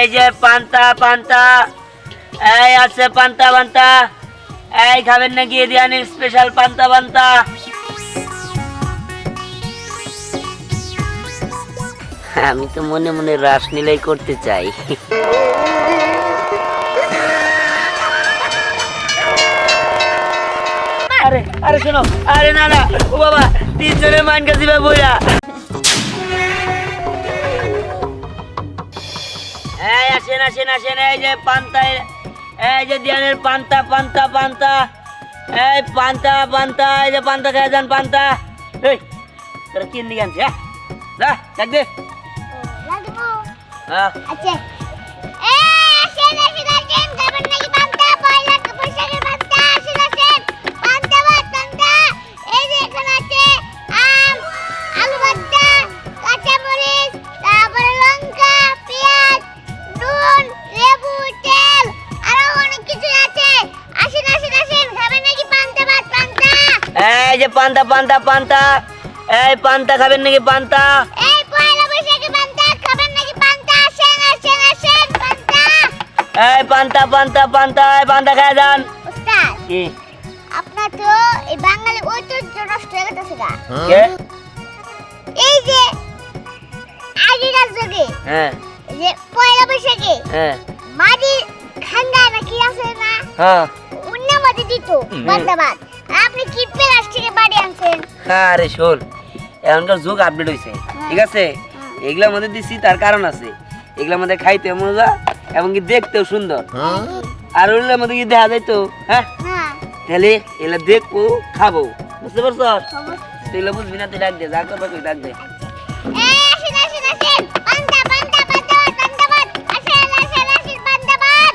এই যে পান্তা পান্তা, এই আছে পান্তা পান্তা, এই খাবেন নাকি দিয়ানির স্পেশাল পান্তা পান্তা? আমি তো মনে মনে রাসলীলাই করতে চাই। আরে আরে শোনো, আরে না না, ও বাবা, তিনজনের মান কাছে বইরা। এই আসেন আসেন আসেন, এই যে পান্তা, এই যে দিয়ানের পান্তা পান্তা পান্তা, এই পান্তা পান্তা, এই যে পান্তা খেয়ে যান পান্তা। এই তোরা তিন দিকে আনছি, হ্যাঁ যা ডাক দে। হ্যাঁ আচ্ছা এই আসেন আসেন আসেন, খাবেন নাকি পান্তা? পয়লা বৈশাখের পান্তা, আসেন আসেন, পান্তা ভাত পান্তা। এই যে এখানে আছে আম, আলু ভর্তা, কাঁচা মরিচ, তারপরে লঙ্কা, পেঁয়াজ, নুন, লেবু, তেল, আরো অনেক কিছু আছে। আসেন আসেন আসেন, খাবেন নাকি পান্তা ভাত পান্তা? এই যে পান্তা পান্তা পান্তা, এই পান্তা খাবেন নাকি পান্তা? এই পয়লা বৈশাখের পান্তা, খাবেন নাকি পান্তা? আসেন আসেন আসেন, পান্তা। এই পান্তা পান্তা পান্তা, এই পান্তা খেয়ে যান। ওস্তাদ, কি আপনার তো এই বাঙালি ঐতিহ্য নষ্ট হয়ে গেছে গা। কে? এই যে আগেকার যুগে, হ্যাঁ এই যে পয়লা বৈশাখে হ্যাঁ মাটি ঠান্ডা নাকি আছে না, হ্যাঁ, অন্য মাটি দিত বান্দাবাদ। আপনি কি প্লাস্টিকে বাড়ি আনছেন? আরে শোন, এখনকার যুগ আপডেট হয়েছে, ঠিক আছে? এগুলোর মধ্যে দিছি তার কারণ আছে। এগুলোর মধ্যে খাইতে মজা এবং কি দেখতেও সুন্দর, আর ওগুলোর মধ্যে কি দেখা যাইতো? হ্যাঁ, হ্যাঁ, তাহলে এগুলো দেখবো খাবো, বুঝতে পারছো? তুই এগুলো বুঝবি না, তুই ডাক দে, যা করবো তুই ডাক দে। এই আসেন আসেন আসেন, পান্তা পান্তা পান্তাবাদ পান্তাবাদ, আসেন আসেন আসেন, পান্তাবাদ।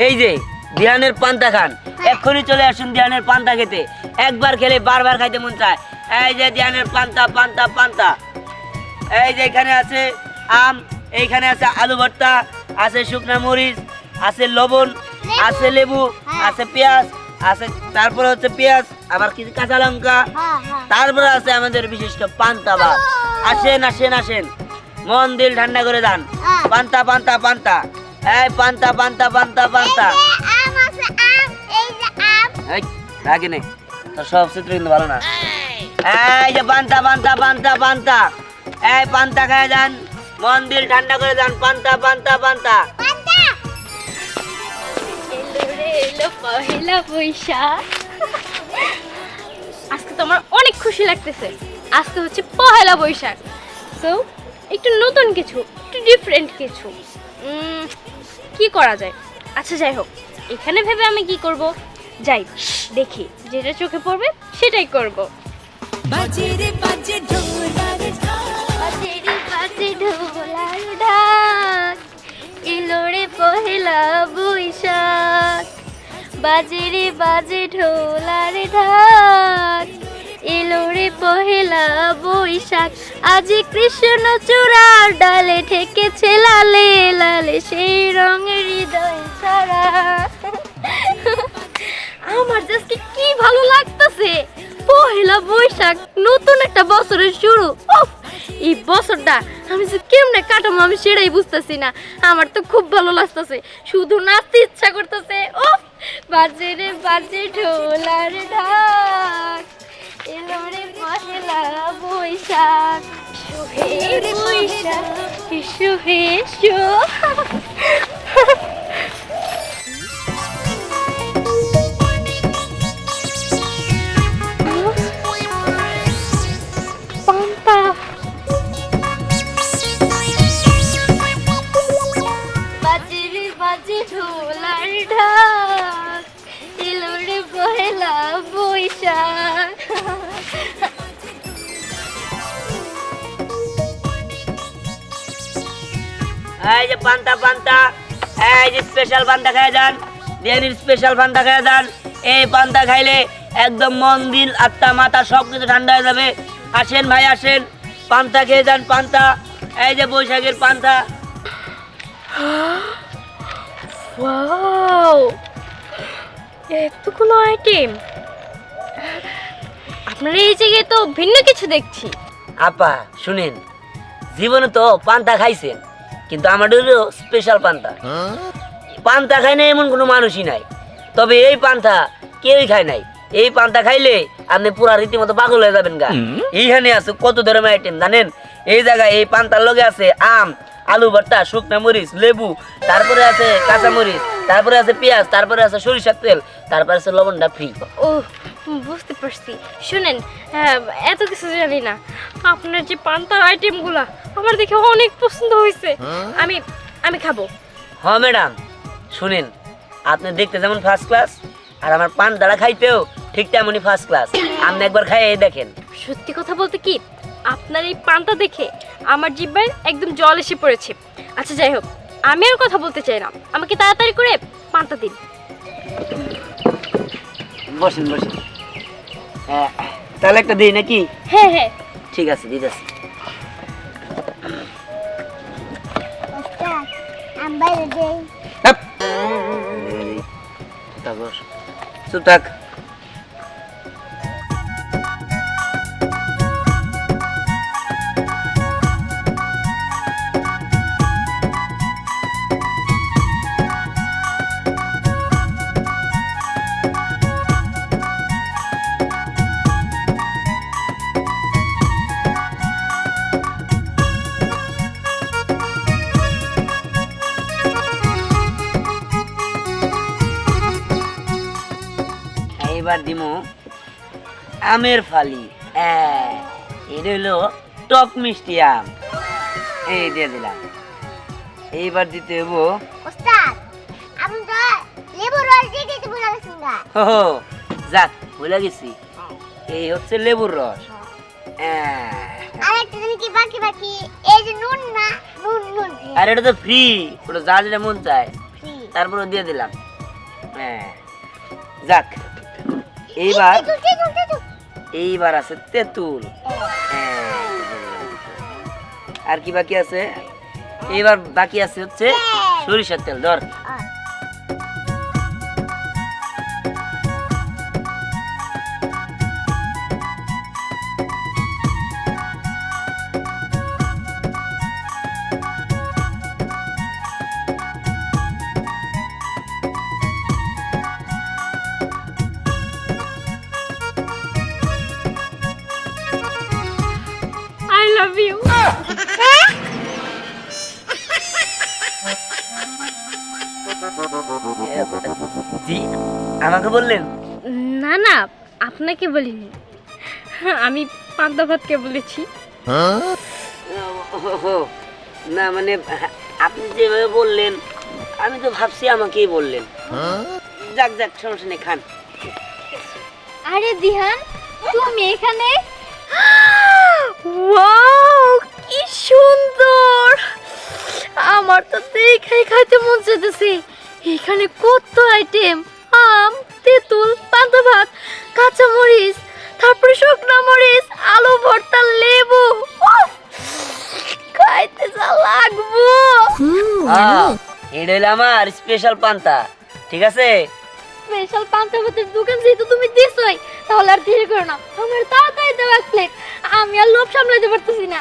এই যে ধ্যানের পান্তা খান, এক্ষুনি চলে আসুন ধ্যানের পান্তা খেতে। একবার খেলে বারবার খাইতে মন চায়। এই যে ধ্যানের পান্তা পান্তা পান্তা, এই যে এখানে আছে আম, এইখানে আছে আলু ভর্তা, আছে শুকনা মরিচ, আছে লবণ, আছে লেবু, আছে পেঁয়াজ, আছে তারপরে হচ্ছে পেঁয়াজ, আবার কিছু কাঁচা লঙ্কা, হ্যাঁ হ্যাঁ, তারপরে আছে আমাদের বিশিষ্ট পান্তা ভাত। আসেন আসেন আসেন, মন দিল ঠান্ডা করে দেন। পান্তা পান্তা পান্তা, এই পান্তা পান্তা পান্তা পান্তা। এই যে আম আছে আম, এই যে আম। এই রাখি নে, তোর সব চিত্র কিন্তু ভালো না। এই যে পান্তা পান্তা পান্তা পান্তা, এই পান্তা খেয়ে যান, মন দিল ঠান্ডা করে যান। পান্তা পান্তা পান্তা। পান্তা এলো রে এলো পহেলা বৈশাখ। আজকে তো আমার অনেক খুশি লাগতেছে। আজকে হচ্ছে পহেলা বৈশাখ, সো একটু নতুন কিছু, একটু ডিফারেন্ট কিছু কি করা যায়। আচ্ছা যাই হোক, এখানে ভেবে আমি কি করব, যাই দেখি, যেটা চোখে পড়বে সেটাই করব। বাজে রে বাজে ঢোলার বাজে রে বাজে ঢোলার ঢাক, এলো রে পহেলা বৈশাখ। বাজে রে বাজে ঢোলার ঢাক, এলো রে পহেলা বৈশাখ। আজি কৃষ্ণ চূড়ার ডালে ঠেকেছে লালে লালে সেই রঙের হৃদয় ছাড়া। আমার আজকে কি ভালো লাগতেছে, পহেলা বৈশাখ, নতুন একটা বছরের শুরু। এই বছরটা আমি যে কেমনে কাটাবো আমি সেটাই বুঝতেছি না। আমার তো খুব ভালো লাগতেছে, শুধু নাচতে ইচ্ছা করতেছে। বাজে রে বাজে ঢোলার ঢাক, এলো রে পহেলা বৈশাখ। শুহে বৈশাখ শুহে শো। বাজে রে বাজে ঢোলার ঢাক, এলো রে পহেলা বৈশাখ। এই যে পান্তা পান্তা, এই যে স্পেশাল পান্তা খেয়ে যান, দিয়ানির স্পেশাল পান্তা খেয়ে যান। এই পান্তা খাইলে একদম মন দিল আত্মা মাথা সব কিছু ঠান্ডা হয়ে যাবে। আসেন ভাই আসেন, পান্তা খেয়ে যান পান্তা। এই যে বৈশাখের পান্তা। ওয়াও, এতগুলো আইটেম! আপনারা এই জায়গায় তো ভিন্ন কিছু দেখছি। আপা শুনেন, জীবনে তো পান্তা খাইছেন, কিন্তু আমাদের হলো স্পেশাল পান্তা। পান্তা খায় না এমন কোনো মানুষই নাই, তবে এই পান্তা কেউই খায় নাই। এই পান্তা খাইলে আপনি পুরা রীতিমতো পাগল হয়ে যাবেন গা। এইখানে আছে কত ধরনের আইটেম জানেন? এই জায়গায় এই পান্তার লগে আছে আম, আলু ভর্তা, শুকনা মরিচ, লেবু, তারপরে আছে কাঁচা মরিচ, তারপরে আছে পেঁয়াজ, তারপরে আছে সরিষার তেল, তারপরে আছে লবণটা ফ্রি। ও বুঝতে পারছি। শুনেন, এত কিছু জানি না, আপনার যে পান্তার আইটেমগুলা আমার দেখে অনেক পছন্দ হয়েছে। আমি আমি খাবো। হ্যাঁ ম্যাডাম, শুনেন, আপনি দেখতে যেমন ফার্স্ট ক্লাস, আর আমার পান্তাটা খাইতেও ঠিক তেমনই ফার্স্ট ক্লাস। আপনি একবার খাইয়ে দেখেন। সত্যি কথা বলতে কি, আপনার এই পান্তা দেখে আমার জিহ্বায় একদম জল এসে পড়েছে। আচ্ছা যাই হোক, আমি আর কথা বলতে চাই না, আমাকে তাড়াতাড়ি করে পান্তা দিন। বসেন বসেন। হ্যাঁ, তাহলে একটা দিই নাকি? হ্যাঁ হ্যাঁ। ঠিক আছে, দিতেছি। ওস্তাদ আম বাইরে দেই। চুপ থাক। এবার দিমু আমের ফালি। এটা হলো টক মিষ্টি আম, এই দিয়ে দিলাম। এইবার দিতে হবো ওস্তাদ আমি তো লেবুর রস দিয়ে দিতে ভুলে গেছি গা। হো, যাক ভুলে গেছি, এই হচ্ছে লেবুর রস। আর একটা জিনিস কি বাকি বাকি, এই যে নুন না, নুন নুন আর এটা তো ফ্রি, ওটা যা যেটা মন চায় ফ্রি। তারপরে দিয়ে দিলাম। যাক, এইবার এইবার আছে তেঁতুল। আর কি বাকি আছে? এইবার বাকি আছে হচ্ছে সরিষার তেল। ধর। I love you. জি, আমাকে বললেন? না না, আপনাকে বলিনি, আমি পান্তা ভাতকে বলেছি। ওহো, না মানে আপনি যেভাবে বললেন আমি তো ভাবছি আমাকেই বললেন। যাক যাক, সমস্যা নেই, খান। আরে দিহান, তুমি এখানে? ওয়াও, কি সুন্দর! আমার তো দেখাই খাইতে মন চাইতেছে। এখানে কত আইটেম, আম, তেঁতুল, পান্তা ভাত, কাঁচা মরিচ, তারপরে শুকনো মরিচ, আলু ভর্তা, লেবু। উফ, খাইতে যা লাগবো! এটা হলো আমার স্পেশাল পান্তা, ঠিক আছে? স্পেশাল পান্তা ভাতের দোকান যেহেতু তুমি দিছই, তাহলে আর দেরি করো না, আমার তাড়াতাড়ি দাও এক প্লেট। আমি আর লোভ সামলাতে পারতেছি না।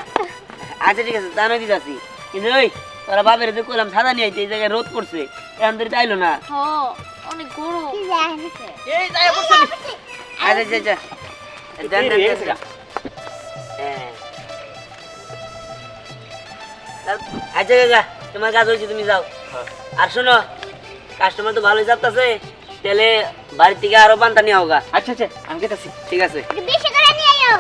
আচ্ছা ঠিক আছে, তা নয় দিতেছি। কিন্তু ওই তোরা বাপের যে কইলাম সাদা নিয়ে আইতে, এই জায়গায় রোদ করছে, এখন ধরে চাইলো না। হ্যাঁ, অনেক গরম। কি জানিস? এই যাই করছে। আচ্ছা আচ্ছা আচ্ছা, দেন দেন দেন। আচ্ছা কাকা, তোমার কাজ হয়েছে, তুমি যাও। আর শোনো, কাস্টমার তো ভালোই যাচ্ছে, তাহলে বাড়ি থেকে আরো পান্তা নিয়ে হোগা। আচ্ছা আচ্ছা, আমি গেছি। ঠিক আছে, বেশি করে নিয়ে আয়ো।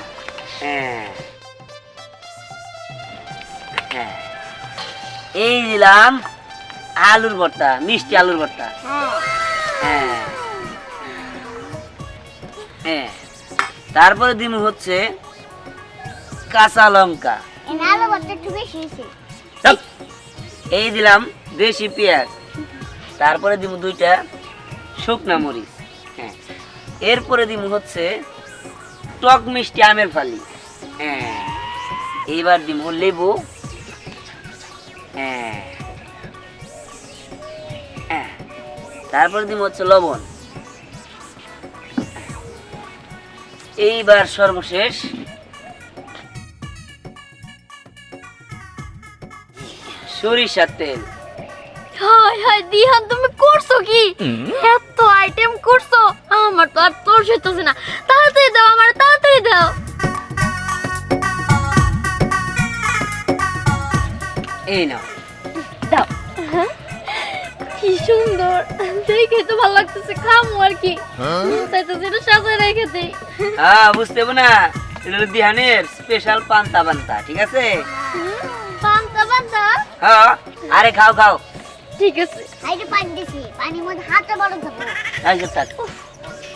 এই দিলাম আলুর ভর্তা, মিষ্টি আলুর ভর্তা। তারপরে দিন হচ্ছে কাঁচা লঙ্কা। আলু ভর্তা একটু বেশি হয়েছে। এই দিলাম দেশি পেঁয়াজ। তারপরে দিব 2টা শুকনা মরিচ। এরপরে দিব হচ্ছে টক মিষ্টি আমের ফালি। এইবার দিব লেবু। তারপরে দিব হচ্ছে লবণ। এইবার সর্বশেষ সরিষার তেল। হায় হায় দিহান, তুমি করছো কি? এত আইটেম করছো, আমার তো আর তোর সইতেছে না। তাড়াতাড়ি দাও, আমার তাড়াতাড়ি দাও। এই নাও। দাও। কি সুন্দর, দেখে তো ভালো লাগতেছে। খামো আর কি, চাইতেছে এটা সাজায় রেখে দেই। হ্যাঁ, বুঝতে পারো না, এটা হলো দিহানের স্পেশাল পান্তা পান্তা, ঠিক আছে? পান্তা পান্তা। হ্যাঁ, আরে খাও খাও। ঠিক আছে। আইরে পানি দিছি, পানির মধ্যে হাতটা বড় দেবো।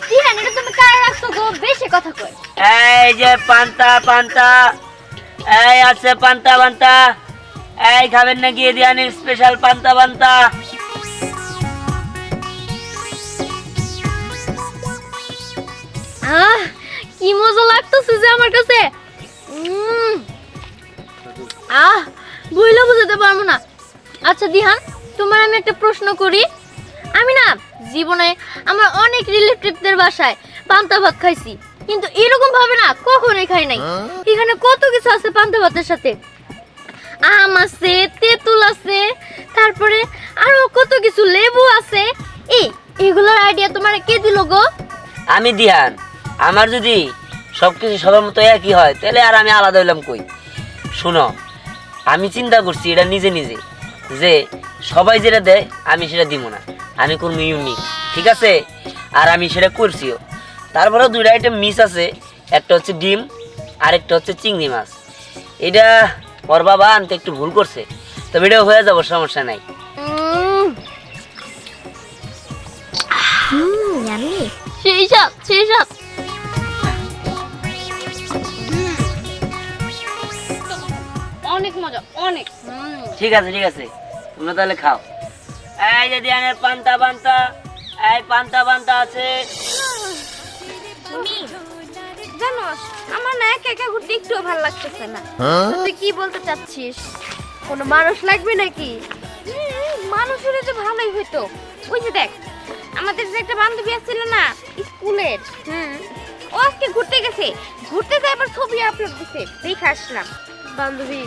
দিহান, এটা তুমি কার রাখছো গো? বেশি কথা কই। এই যে পান্তা পান্তা, এই আছে পান্তা পান্তা, এই খাবেন নাকি দিহানের স্পেশাল পান্তা পান্তা? কি মজা লাগতেছে যে আমার কাছে। বইলা বুঝাতে পারবো না। আচ্ছা দিহান, তোমার আমি একটা প্রশ্ন করি। আমি না জীবনে আমার অনেক রিলেটিভদের বাসায় পান্তা ভাত খাইছি, কিন্তু এরকম ভাবে না কখনোই খাই নাই। এখানে কত কিছু আছে পান্তা ভাতের সাথে, আম আছে, তেঁতুল আছে, তারপরে আরো কত কিছু, লেবু আছে। এগুলোর আইডিয়া তোমার কে দিল গো? আমি দিহান। আমার যদি সবকিছু সবার মতো একই হয়, তাহলে আর আমি আলাদা হইলাম কই? শুনো, আমি চিন্তা করছি এটা নিজে নিজে, যে সবাই যেটা দেয় আমি সেটা দিব না, আমি করবো ইউনিক, ঠিক আছে? আর আমি সেটা করছিও। তারপরেও দুইটা আইটেম মিস আছে, একটা হচ্ছে ডিম আর একটা হচ্ছে চিংড়ি মাছ। এটা ওর বাবা আনতে একটু ভুল করছে, তবে এটাও হয়ে যাবো, সমস্যা নাই। সেই সব অনেক মজা, অনেক। ঠিক আছে ঠিক আছে, তোমরা তাহলে খাও। এই যে দিয়ানের পান্তা পান্তা, এই পান্তা পান্তা আছে। জানোস, আমার না একা একা ঘুরতে একটু ভালো লাগতেছে না। তুই কি বলতে চাচ্ছিস? কোনো মানুষ লাগবে নাকি? মানুষ হলে তো ভালোই হইতো। ওই যে দেখ, আমাদের যে একটা বান্ধবী আছিল না স্কুলের, ও আজকে ঘুরতে গেছে, ঘুরতে যাই আবার ছবি আপলোড দিছে, দেখে আসলাম। বান্ধবী,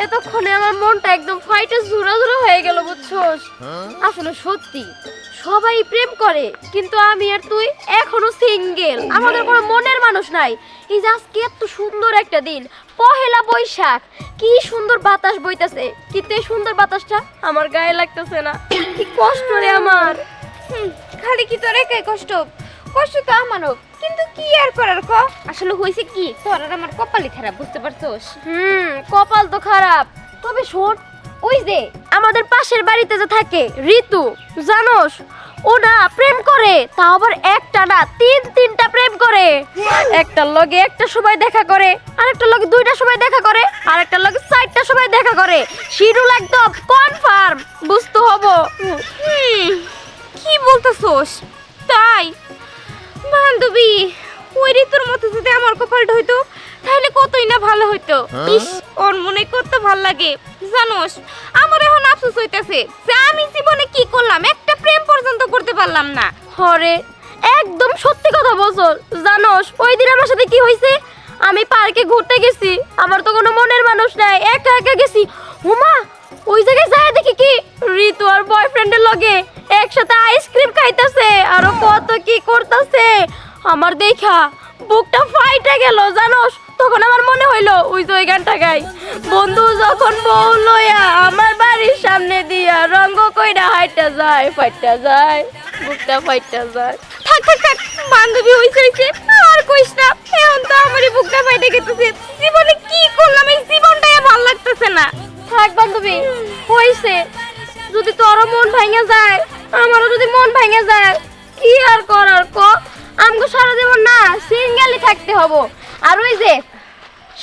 এতক্ষণে আমার মনটা একদম ফাইটে ঝুরা হয়ে গেল, বুঝছস? আসলে সত্যি সবাই প্রেম করে, কিন্তু আমি আর তুই এখনো সিঙ্গেল। আমাদের কোনো মনের মানুষ নাই। এই যে আজকে এত সুন্দর একটা দিন, পহেলা বৈশাখ, কি সুন্দর বাতাস বইতাছে, কিন্তু এই সুন্দর বাতাসটা আমার গায়ে লাগতেছে না। কি কষ্ট রে আমার। খালি কি তোর একাই কষ্ট? কষ্ট তো আমারও, কিন্তু কি আর করার ক? আসলে হইছে কি, তোর আর আমার কপালই খারাপ, বুঝতে পারছস? কপাল তো খারাপ, তবে শোন, ওই যে আমাদের পাশের বাড়িতে যে থাকে ঋতু, জানোস, ও না প্রেম করে, তা আবার একটা না তিনটা প্রেম করে। একটার লগে একটা সময় দেখা করে, আরেকটার লগে দুইটা সময় দেখা করে, আরেকটার লগে চারটা সময় দেখা করে। শিডিউল একদম কনফার্ম, বুঝতে হবো। কি বলতেছস? তাই বান্ধবী, ওই ঋতুর মতো যদি আমার কপালটা হইতো, তাহলে কতই না ভালো হইতো। ইস, ওর মনে কত ভাল লাগে জানোস। আমার এখন আফসোস হইতাছে যে আমি জীবনে কি করলাম, একটা প্রেম পর্যন্ত করতে পারলাম না। হরে, একদম সত্যি কথা বলছো। জানোস ওই দিন আমার সাথে কি হয়েছে? আমি পার্কে ঘুরতে গেছি, আমার তো কোনো মনের মানুষ নাই, একা একা গেছি। ওমা, ওই জায়গায় যায় দেখি কি ঋতু আর বয়ফ্রেন্ডের লগে একসাথে আইসক্রিম খাইতেছে, আর কত কি করতেছে। আমার দেখা বুকটা ফাইটে গেল, জানোস। তখন আমার মনে হইলো ওই যে ওই গানটা গাই, বন্ধু যখন বউ লইয়া আমার বাড়ির সামনে দিয়া রঙ্গ কইরা হাইটা যায়, ফাইটা যায়, বুকটা ফাইটা যায়। থাক থাক থাক বান্ধবী, হইছে আর কইস না। এখন তো আমারই বুকটা ফাইটে গেছে। জীবনে কি করলাম, এই জীবনটাই ভালো লাগতেছে না। থাক বান্ধবী, হইছে। যদি তোরও মন ভাঙে যায়, আমারও যদি মন ভাঙে যায়, কি আর করার ক? আমগো সারা জীবন না সিঙ্গেলই থাকতে হবো। আর ওই যে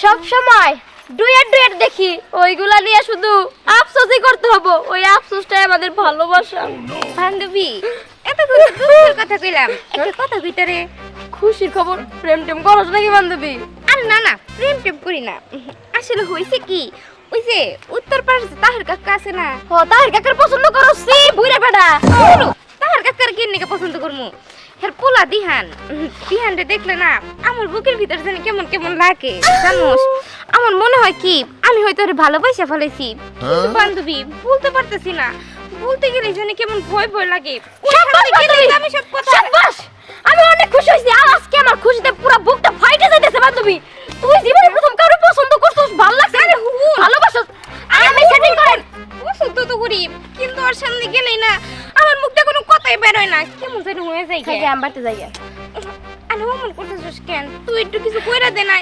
সব সময় ডুয়েট দেখি, ওইগুলা নিয়ে শুধু আফসোসই করতে হবো। ওই আফসোসটাই আমাদের ভালোবাসা। বান্ধবী, এত দুঃখের কথা কইলাম, একটা কথা ভিতরে খুশির খবর। প্রেম টেম করছ নাকি বান্ধবী? আরে না না, প্রেম টেম করি না। আসলে হইছে কি, ওই যে উত্তর পাশে তাহের কাকা আছে না, ও তাহের কাকার পছন্দ করো সি বুইরা বেটা। তাহের কাকার কি নিকে পছন্দ করমু? হের পোলা দিহান, দিহানরে দেখলে না আমার বুকের ভিতর জানি কেমন কেমন লাগে, জানোস। আমার মনে হয় কি আমি হয়তো ওরে ভালোবাসা ফেলেছি, কিন্তু বান্ধবী বলতে পারতেছি না। বলতে গেলে জানি কেমন ভয় ভয় লাগে। আমি সব কথা শাবাশ, আমি অনেক খুশি হইছি। আর আজকে আমার খুশিতে পুরো বুকটা ফাইটে যাইতেছে। বান্ধবী তুই জীবনে প্রথম কাউরে পছন্দ করছস, ভালো লাগছে, আরে ভালোবাসছস। আমি সেটিং করেন পছন্দ তো করি, কিন্তু ওর সামনে গেলেই না আমার মুখটা কোনো কথাই বের হয় না, কেমন যেন হয়ে যায়। খাই আমি বাড়তে যাই। আরে ওমন করতেছস কেন? তুই একটু কিছু কইরা দে না।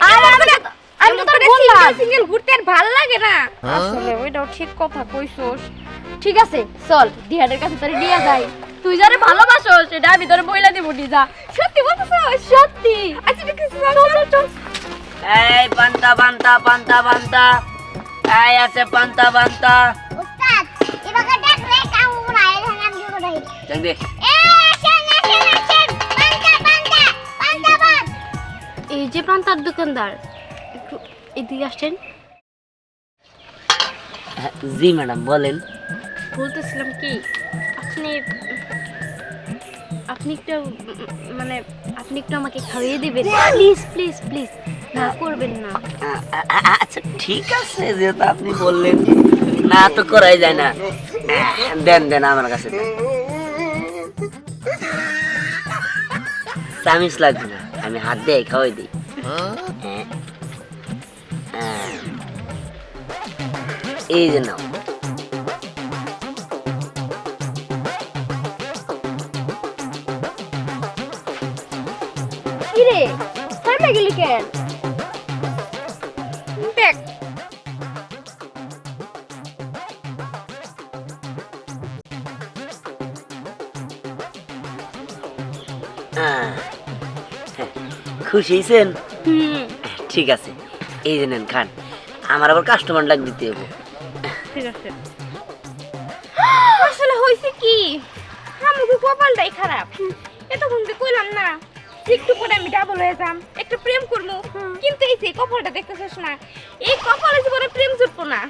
আমি তো তোরে বললাম সিঙ্গেল ঘুরতে আর ভালো লাগে না। আসলে ওইটাও ঠিক কথা কইছস। ঠিক আছে চল দিহানের কাছে তোরে নিয়ে যাই। তুই যারে ভালোবাসোস সেটা আমি তোরে বইলা দিব নি। যা। সত্যি বলতেছস? সত্যি। আচ্ছা ঠিক আছে চল চল। এই পান্তা পান্তা পান্তা পান্তা, এই আছে পান্তা পান্তা। উস্তাদ এবারে ডাকলে কাম না এখানে আমি কি করি দেখ দে আসেন পান্তা বান। এই যে পান্তার দোকানদার, একটু এদিকে আসেন। জি ম্যাডাম বলেন। বলতেছিলাম কি আপনি আপনি একটু মানে আপনি একটু আমাকে খাইয়ে দিবেন প্লিজ প্লিজ প্লিজ, না করবেন না। আচ্ছা ঠিক আছে, যেহেতু আপনি বললেন, না তো করাই যায় না। দেন দেন আমার কাছে দেন। চামিচ লাগবে না, আমি হাত দিয়ে খাওয়াই দিই। এই যে নাও। কিরে থামে গেলি কেন? দেখ খুশি হয়েছেন? হুম ঠিক আছে, এই যে নেন খান। আমার আবার কাস্টমার ডাক দিতে হবে। ঠিক আছে। আসলে হইছে কি আমাকে কপালটাই খারাপ। এতক্ষণ যে কইলাম না একটু পরে আমি ডাবল হয়ে যাম, একটু প্রেম করবো, কিন্তু এই যে কপালটা দেখতেছিস না, এই কপালে জীবনে প্রেম জুটবো না।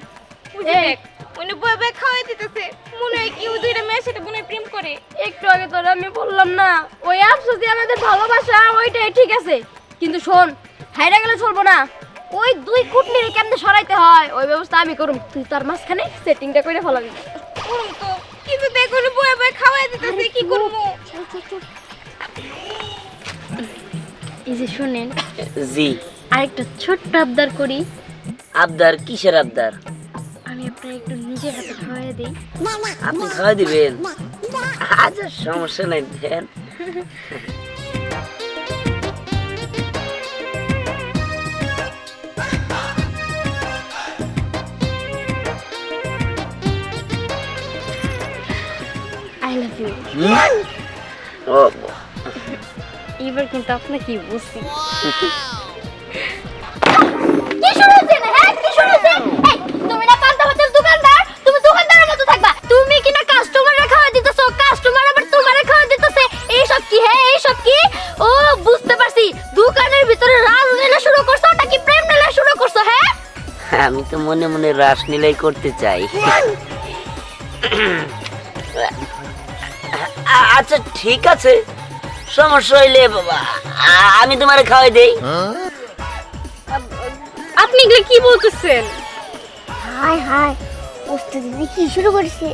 বুঝলি দেখ উনি বই বই খাওয়াই দিতেছে, মনে হয় কি ওই দুইটা মেয়ের সাথে মনে হয় প্রেম করে। একটু আগে তোরা আমি বললাম না ওই আফসোস দিয়ে আমাদের ভালোবাসা ওইটাই ঠিক আছে, কিন্তু শোন হাইরা গেলে চলবো না। ওই দুই কুটনির কেমনে সরাইতে হয় ওই ব্যবস্থা আমি করুম, তুই তার মাঝখানে সেটিংটা করে ফেলাবি। করুম তো, কিন্তু দেখ উনি বই বই খাওয়াই দিতেছে, কি করবো? এই যে শুনেন। জি। আরেকটা ছোট্ট আবদার করি। আবদার? কিসের আবদার? আমি আপনার একটু নিজের হাতে খাওয়াই দিই। আপনি খাওয়াই দিবেন? আচ্ছা সমস্যা নাই, দেন। I love you. ও এবার কিন্তু আপনি কি বুঝছি? কি শুরু হচ্ছে না? হ্যাঁ কি শুরু হচ্ছে? এই তুমি না পান্তা ভাতের দোকানদার, তুমি দোকানদারের মতো থাকবা। তুমি কি না কাস্টমাররা খাওয়া দিতেছো, কাস্টমার আবার তোমারে খাওয়া দিতেছে। এই সব কি? হ্যাঁ এই সব কি? ও বুঝতে পারছি, দোকানের ভিতরে রাজলীলা শুরু করছো নাকি প্রেম লীলা শুরু করছো? হ্যাঁ আমি তো মনে মনে রাসলীলাই করতে চাই। আচ্ছা ঠিক আছে, সমস্যা হইলে আমি তোমারে খাওয়াই দেই। আপনি এগুলো কি বলতেছেন? হাই হাই উস্তাদ দিদি কি শুরু করেছে?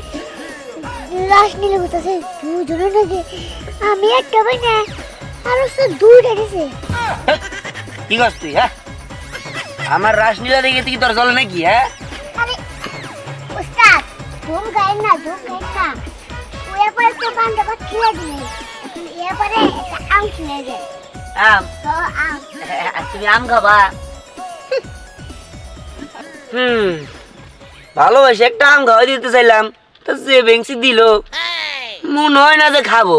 রাসলীলা হতেছে দুজনে নাকি, আমি একটা ভাই না আর সে দুইটা গেছে। কি করছিস তুই? হ্যাঁ আমার রাসলীলা দেখে কি তোর চলে নাকি? হ্যাঁ আরে উস্তাদ ধুম গায় না ওই পরে তো বান্দা বাদ খেলে দিলে, এরপরে একটা আম খেলে যায়। আম? তো আম তুমি আম খাবা? ভালোবাসে একটা আম খাওয়াই দিতে চাইলাম, তো যে বেঞ্চি দিল মন হয় না যে খাবো।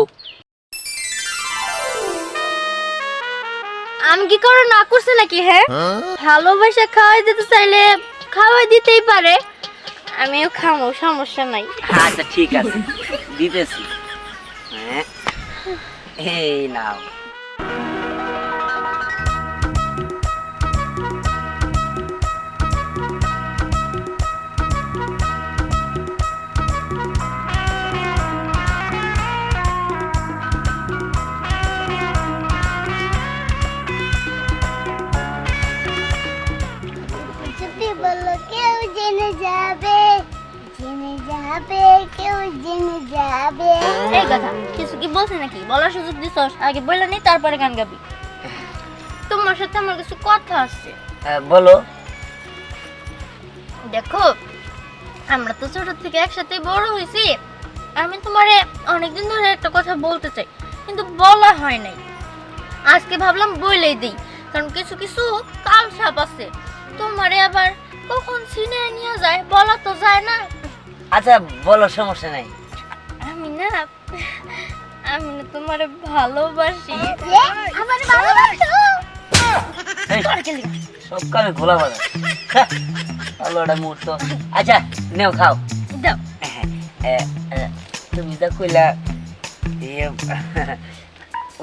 আম কি করে না করছে নাকি? হ্যাঁ ভালোবাসা খাওয়াই দিতে চাইলে খাওয়াই দিতেই পারে, আমিও খাবো, সমস্যা নাই। আচ্ছা ঠিক আছে, দিতেছি। হ্যাঁ এই নাও। জেনে যাবে। এই কথা কিছু কি বলছিস নাকি? বলার সুযোগ দিছস, আগে বলে নি তারপরে গান গাবি। তোমার সাথে আমার কিছু কথা আছে। বলো। দেখো, আমরা তো ছোট থেকে একসাথে বড় হয়েছি। আমি তোমারে অনেকদিন ধরে একটা কথা বলতে চাই, কিন্তু বলা হয় নাই। আজকে ভাবলাম বলেই দিই, কারণ কিছু কিছু কাল সাপ আছে। তোমারে আবার কখন ছিনে নিয়ে যায় বলা তো যায় না। আচ্ছা বলো, সমস্যা নাই। আমি না তোমারে ভালোবাসি। আমার ভালোবাসো। এই, সব কামে খোলা বলা ভালো একটা মুহূর্ত। আচ্ছা নেও, খাও। দাও। তুমি যা কইলা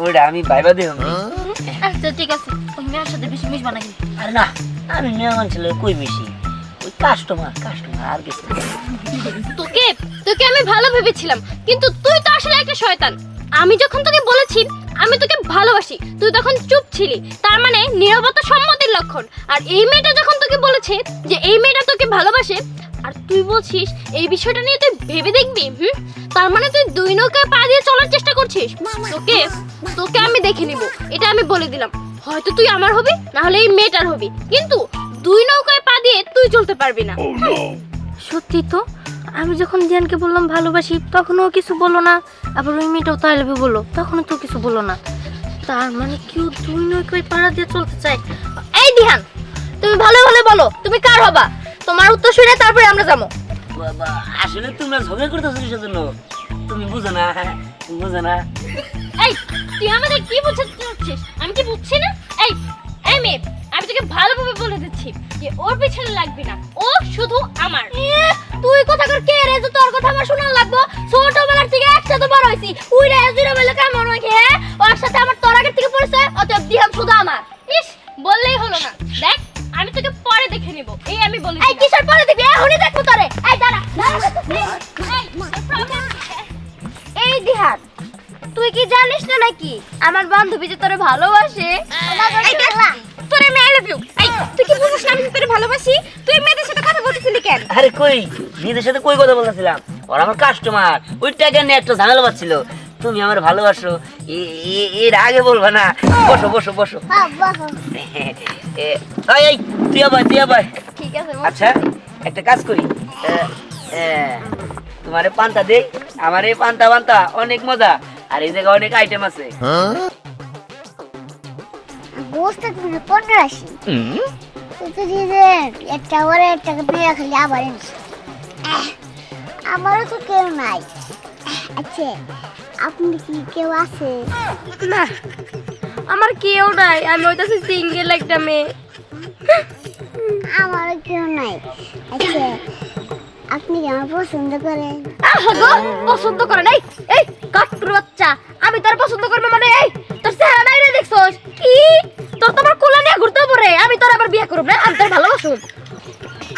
ওটা আমি ভাইবা দেব। আচ্ছা ঠিক আছে, তুমি মেয়ের সাথে বেশি মিশবা নাকি? আরে না, আমি মেহমান ছিল কই মিশি, ওই কাস্টমার আর কিছু না। তোকে তোকে আমি ভালো ভেবেছিলাম, কিন্তু তুই তো আসলে একটা শয়তান। আমি যখন তোকে বলেছি আমি তোকে ভালোবাসি, তুই তখন চুপ ছিলি। তার মানে নীরবতা সম্মতির লক্ষণ। আর এই মেয়েটা যখন তোকে বলেছে যে এই মেয়েটা তোকে ভালোবাসে, আর তুই বলছিস এই বিষয়টা নিয়ে তুই ভেবে দেখবি, তার মানে তুই দুই নৌকায় পা দিয়ে চলার চেষ্টা করছিস। তোকে তোকে আমি দেখে নিব, এটা আমি বলে দিলাম। হয়তো তুই আমার হবি, না হলে এই মেয়েটার হবি, কিন্তু দুই নৌকায় পা দিয়ে তুই চলতে পারবি না। সত্যি তো, আমি যখন জ্ঞানকে বললাম ভালোবাসি তখন ও কিছু বললো না, আবার ওই মেয়েটাও তাই লেবে বললো, তখনও তো কিছু বললো না। তার মানে কেউ দুই নৌকায় পাড়া দিয়ে চলতে চায়। এই দিহান, তুমি ভালো ভালো বলো তুমি কার হবা? তোমার উত্তর শুনে তারপরে আমরা যাবো। বাবা, আসলে তোমরা ঝগড়া করতেছো কিসের জন্য? তুমি বুঝো না, বুঝো না। এই তুই আমাদের কি বুঝছিস? আমি কি বুঝছি না? এই এই মেয়ে, আমি তোকে ভালোভাবে বলে দিচ্ছি যে ওর পিছনে লাগবি না, ও শুধু আমার। তুই কথা কর কে রে যে তোর কথা আমার শোনা লাগবো? ছোটবেলার থেকে একসাথে বড় হইছি, উইরা জিরো বেলা কেমন হয় হে? ওর সাথে আমার তোর আগের থেকে পরিচয়, অতএব দিহান শুধু আমার। ইস, বললেই হলো না। দেখ, আমি তোকে পরে দেখে নিব, এই আমি বলি। এই কিসের পরে দেখবি? এখনই দেখবো তোরে। এই দাঁড়া। এই দিহান, তুই কি জানিস না নাকি আমার বান্ধবী যে তোরে ভালোবাসে? তোরে আমি আই লাভ ইউ। এই তুই কি বুঝিস না আমি তোরে ভালোবাসি? তুই মেয়েদের সাথে কথা বলতেছিলি কেন? আরে কই, নিজের সাথে কই কথা বলতেছিলাম? ওরা আমার কাস্টমার, ওই টাকা নিয়ে একটা ঝামেলা পাচ্ছিল। তুমি আমার ভালোবাসো এর আগে বলবা না। বসো বসো বসো। এই তুই আবার ঠিক আছে। আচ্ছা একটা কাজ করি, তোমার পান্তা দেই। আমার এই পান্তা অনেক মজা, আর এই জায়গায় অনেক আইটেম আছে। গোস্ত তুমি 15 তুই দিলে একটা ওরে একটা বিয়ে খালি আবার এনেছে। আমারও তো কেউ নাই। আচ্ছা আপনি কি কেউ আছে? না, আমার কেউ নাই, আমি ওইটাছে সিঙ্গেল একটা মেয়ে। আমারও কেউ নাই। আচ্ছা আপনি কি আমার পছন্দ করেন? পছন্দ করে নাই? এই কাটুর বাচ্চা, আমি তোর পছন্দ করবে মানে? এই তোর চেহারা নাই রে, দেখছস কি? তোর তোমার কোলা নিয়ে ঘুরতে পারে, আমি তোর আবার বিয়ে করব না? আমি তোর ভালোবাসুন।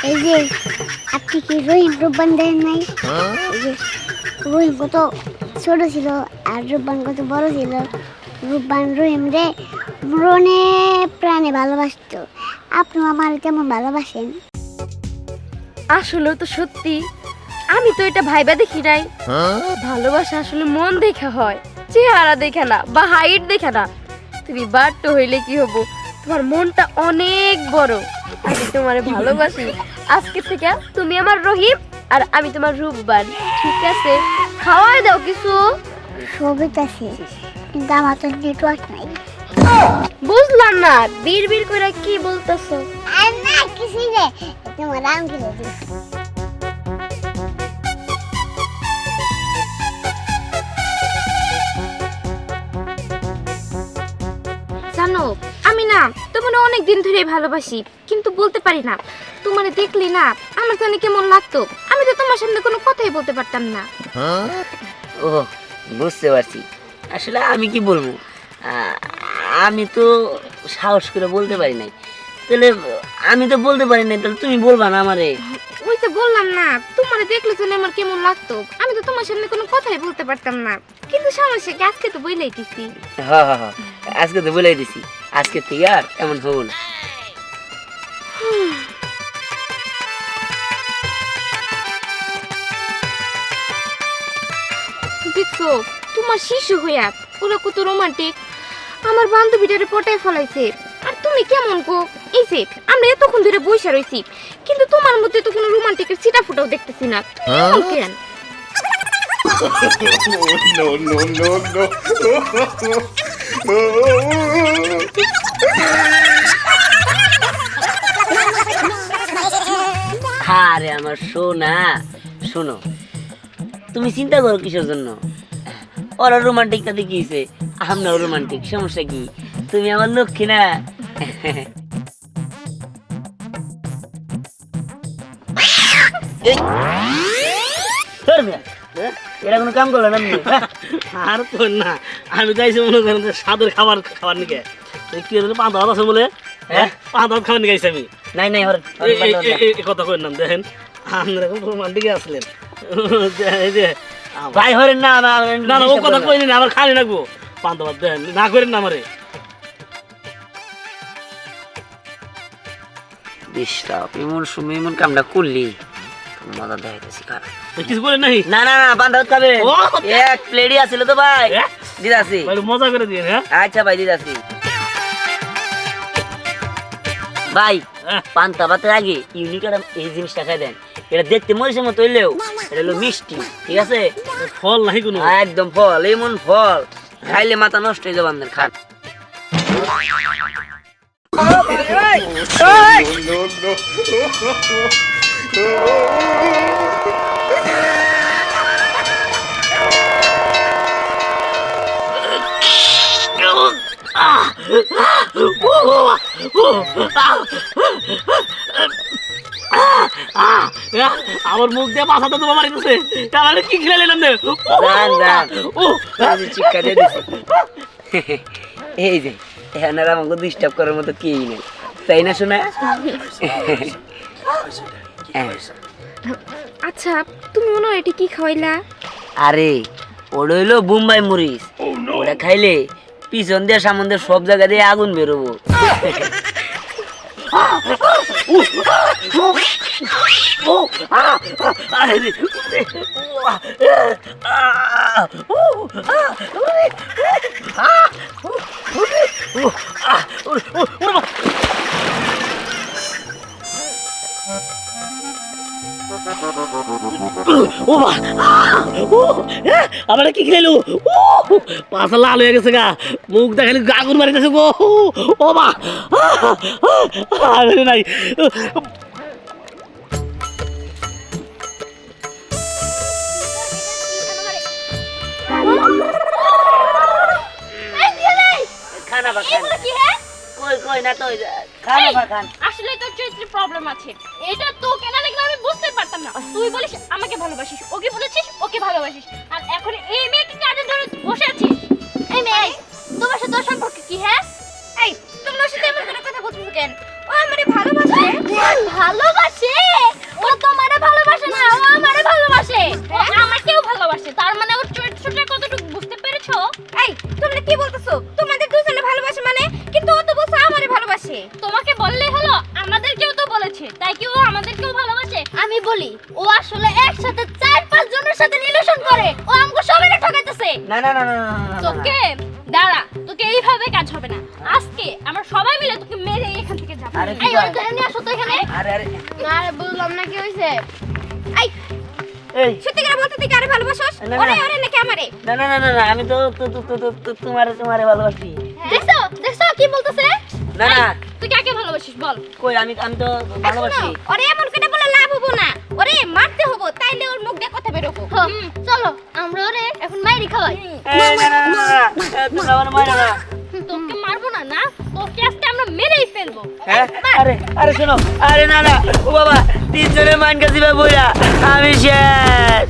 এই যে আপনি কি রহিম রূপবান দেন নাই? এই যে রহিম কত ছোট ছিল আর রূপবান কত বড় ছিল। রূপবান রহিম রে মনে প্রাণে ভালোবাসতো। আপনি আমার কেমন ভালোবাসেন? আসলে তো সত্যি, আমি তো এটা ভাইবা দেখি নাই। ভালোবাসা আসলে মন দেখা হয়, চেহারা দেখে না বা হাইট দেখে না। তুমি বাট্টো হইলে কি হবো, তোমার মনটা অনেক বড়। আমি তোমার ভালোবাসি। আজকে থেকে তুমি আমার রহিম আর আমি তোমার রূপবান, ঠিক আছে? খাওয়াই দাও কিছু। সবিতাছে কিন্তু আমার তো নেটওয়ার্ক নাই। বুঝলাম না, বীর বীর করে কি বলতেছো? আর না কিছুই নেই, তোমার নাম কি রে? জানো, আমি না তোমার অনেক দিন ধরে ভালোবাসি, কিন্তু বলতে পারি না। তোমারে দেখলি না আমার জানি কেমন লাগতো। আমি তো তোমার সামনে কোনো কথাই বলতে পারতাম না। ও বুঝতে পারছি। আসলে আমি কি বলবো, আমি তো সাহস করে বলতে পারি নাই। তাহলে আমি তো বলতে পারি নাই, তাহলে তুমি বলবা না আমারে? ওই তো বললাম না, তোমারে দেখলে জানি আমার কেমন লাগতো। আমি তো তোমার সামনে কোনো কথাই বলতে পারতাম না, কিন্তু সমস্যা কি, আজকে তো বইলেই দিছি। হ্যাঁ হ্যাঁ হ্যাঁ, আজকে তো বলেই দিছি, আজকে থেকে আর এমন হবো না। দেখছো তোমার শিশু হইয়া ওরা কত রোমান্টিক, আমার বান্ধবীটারে পটায় ফেলাইছে। আর তুমি কেমন গো? এই যে আমরা এতক্ষণ ধরে বসে রইছি, কিন্তু তোমার মধ্যে তো কোনো রোমান্টিকের ছিটা ফুটাও দেখতেছি না। তুমি এমন কেন? No, no, no, no. আরে আমার সোনা, শোনো, তুমি চিন্তা করো কিসের জন্য? ওরা রোমান্টিকটা দেখিয়েছে, আমরাও রোমান্টিক, সমস্যা কি? তুমি আমার লক্ষ্মী না? এই, ধরবে, হ্যাঁ? এরা কোনো কাম করলো না আমি, হ্যাঁ? আর কই না, আমি চাইছি মনে করেন যে স্বাদের খাবার খাবার নিকে কি হলো, পাঁচ দাঁত আছে বলে, হ্যাঁ, পাঁচ দাঁত খাবার নিয়ে গেছি আমি। নাই নাই, এই কথা কই নাম দেখেন, আপনারা এখন রোমান্টিকে আসলেন। এই যে ভাই হরেন না, না না, ও কথা কই না, আমার খালি রাখবো পাঁচ দাঁত দেখেন, না করেন না আমারে। ডিস্টার্ব এমন সময় এমন কামটা করলি, মজা দেখাইতেছি খারাপ। কিছু বলেন নাই? না না না, বান্ধব খাবে, ও! এক প্লেটই আছিল তো ভাই, হ্যাঁ? দিদাসি। ভাই মজা করে দিয়ে, হ্যাঁ আচ্ছা ভাই, দিদাসি। ভাই হ্যাঁ। পান্তা ভাতের আগে ইউনিক এই জিনিসটা খাই দেন, এটা দেখতে মরিচের মতো হইলেও এটা হলো মিষ্টি, ঠিক আছে? ফল নাই কোনো। একদম ফল, এমন ফল খাইলে মাথা নষ্ট হয়ে যাবে আপনার, খান। No, no. আমার মুখ দিয়ে মাথাটা তোমার মারিতেছে, তাহলে কি খেলে নিলাম? যান যান, এই যে চিক্কা দিয়ে দিছি। এই যে এনারা আমাকে ডিস্টার্ব করার মতো কেই নেই, তাই না শোনা? আচ্ছা তুমি মনে হয় এটি কি খাওয়াইলা? আরে ওটা হইলো বোম্বাই মরিচ, ওটা খাইলে পিছন দিয়ে সামন দিয়ে সব জায়গা দিয়ে আগুন বেরোবো। ও মা, আমার কি খেলো, পাশা লাল হয়ে গেছে গা, মুখ দেখালি আগুন মারিতেছে গো। ও মা, নাই খানা বা খান, কই কই না তো, খানা বা খান। আসলে তোর চরিত্রে প্রবলেম আছে, এটা তো কেন দেখলে আমি বুঝতে পারতাম না। তুই বলিস আমাকে ভালোবাসিস, ওকে বলেছিস ওকে ভালোবাসিস, আর এখন এই মেয়েকে কাজে ধরে বসে আছিস। এই মেয়ে, তোমার সাথে তোর সম্পর্ক কি? হ্যাঁ, এই তুমি ওর সাথে এমন কোনো কথা বলছিস কেন? ও আমারে ভালোবাসে। ভালোবাসে? ও তোমারে ভালোবাসে না, ও আমারে ভালোবাসে। ও আমাকেও ভালোবাসে, তার মানে ওর চরিত্রটা কতটুকু বুঝতে পেরেছো? এই তোমরা কি বলতেছো? তোমাদের দুজনে ভালোবাসে মানে? কিন্তু ও তো বলছে আমারে ভালোবাসে। তোমাকে বললেই হলো, আমাদেরকেও তো বলেছে, তাই কি ও আমাদেরকেও ভালোবাসে? আমি বলি, ও আসলে একসাথে 4-5 জনের সাথে রিলেশন করে, ও আমাকে সবাইকে ঠকাইতেছে। না না না না না, না, না। তোকে দাঁড়া, তোকে এইভাবে কাজ হবে না। আজকে আমরা সবাই মিলে তোকে মেরে এখান থেকে যাব। আরে কি এই ওর ধরে নিয়ে আসো তো এখানে। আরে আরে আরে বললাম না কি হইছে? এই এই সত্যি করে বলতে তুই কারে ভালোবাসিস? না, না। ওরে ওরে নাকি আমারে? না না না না না, আমি তো তোমারে ভালোবাসি। দেখছো দেখছো কি বলতেছে? না না, তুই কাকে ভালোবাসিস বল? কই আমি তো ভালোবাসি। ওরে এমন করে বলে লাভ হবো না, ওরে মারতে হবো, তাইলে ওর মুখ দিয়ে কথা বের হবো। চলো আমরা ওরে এখন মাইরি খাওয়াই। এই না না না না, তুমি আমার মারো না। তোকে মারবো না, না তোকে আজকে আমরা মেরেই ফেলবো। হ্যাঁ? আরে আরে শোনো, আরে না না, ও বাবা, 3 জনের মান কাছে বইরা আমি শেষ।